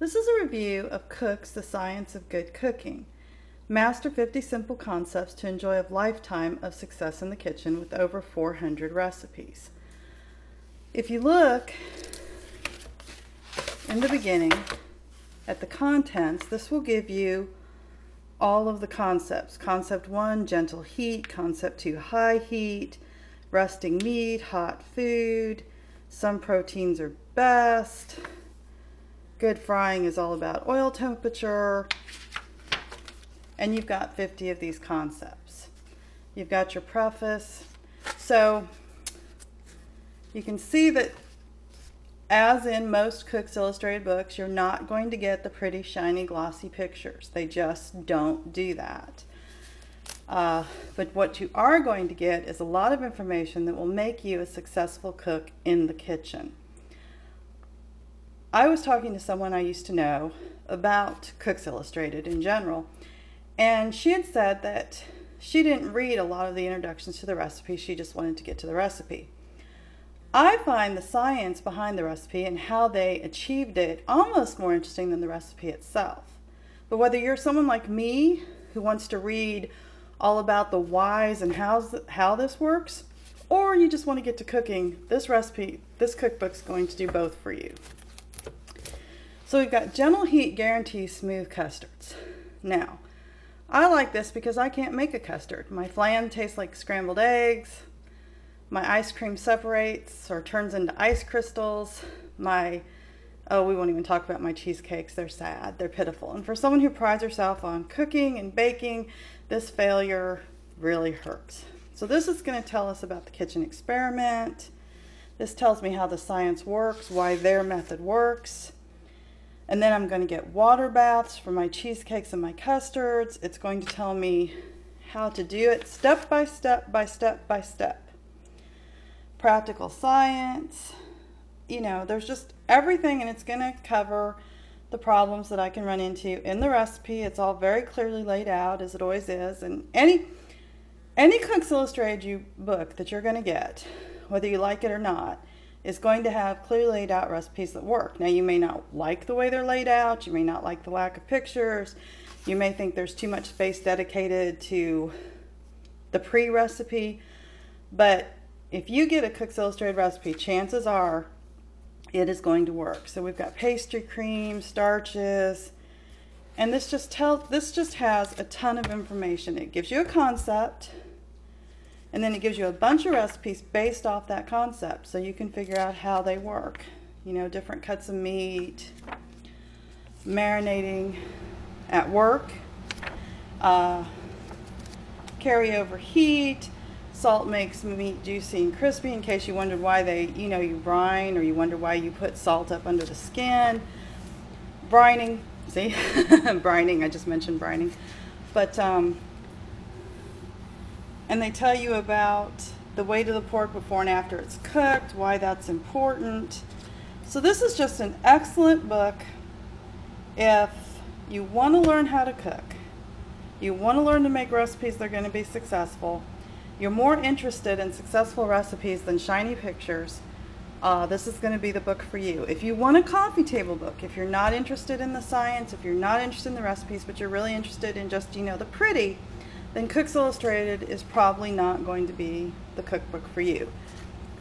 This is a review of Cook's The Science of Good Cooking. Master 50 simple concepts to enjoy a lifetime of success in the kitchen with over 400 recipes. If you look in the beginning at the contents, this will give you all of the concepts. Concept 1, gentle heat. Concept 2, high heat. Resting meat, hot food. Some proteins are best. Good frying is all about oil temperature. And you've got 50 of these concepts. You've got your preface. So you can see that, as in most Cook's Illustrated books, you're not going to get the pretty, shiny, glossy pictures. They just don't do that. But what you are going to get is a lot of information that will make you a successful cook in the kitchen. I was talking to someone I used to know about Cook's Illustrated in general, and she had said that she didn't read a lot of the introductions to the recipe. She just wanted to get to the recipe. I find the science behind the recipe and how they achieved it almost more interesting than the recipe itself. But whether you're someone like me who wants to read all about the whys and how this works, or you just want to get to cooking, this cookbook is going to do both for you. So we've got gentle heat guarantees smooth custards. Now, I like this because I can't make a custard. My flan tastes like scrambled eggs. My ice cream separates or turns into ice crystals. We won't even talk about my cheesecakes. They're sad, they're pitiful. And for someone who prides herself on cooking and baking, this failure really hurts. So this is going to tell us about the kitchen experiment. This tells me how the science works, why their method works. And then I'm going to get water baths for my cheesecakes and my custards. It's going to tell me how to do it step by step by step by step. Practical science. You know, there's just everything, and it's going to cover the problems that I can run into in the recipe. It's all very clearly laid out, as it always is. And any Cook's Illustrated book that you're going to get, whether you like it or not, is going to have clearly laid out recipes that work. Now, you may not like the way they're laid out. You may not like the lack of pictures. You may think there's too much space dedicated to the pre-recipe. But if you get a Cook's Illustrated recipe, chances are it is going to work. So we've got pastry cream, starches, and this just has a ton of information. It gives you a concept, and then it gives you a bunch of recipes based off that concept, so you can figure out how they work. You know, different cuts of meat, marinating at work, carryover heat. Salt makes meat juicy and crispy, in case you wondered why you brine, or you wonder why you put salt up under the skin. Brining, see, brining, I just mentioned brining. But, and they tell you about the weight of the pork before and after it's cooked, why that's important. So this is just an excellent book if you want to learn how to cook, you want to learn to make recipes that are going to be successful, you're more interested in successful recipes than shiny pictures, this is going to be the book for you. If you want a coffee table book, if you're not interested in the science, if you're not interested in the recipes, but you're really interested in just, you know, the pretty, then Cook's Illustrated is probably not going to be the cookbook for you.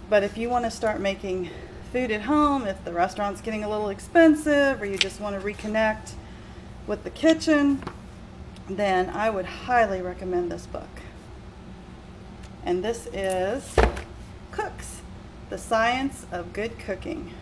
But if you want to start making food at home, if the restaurant's getting a little expensive, or you just want to reconnect with the kitchen, then I would highly recommend this book. And this is Cook's The Science of Good Cooking.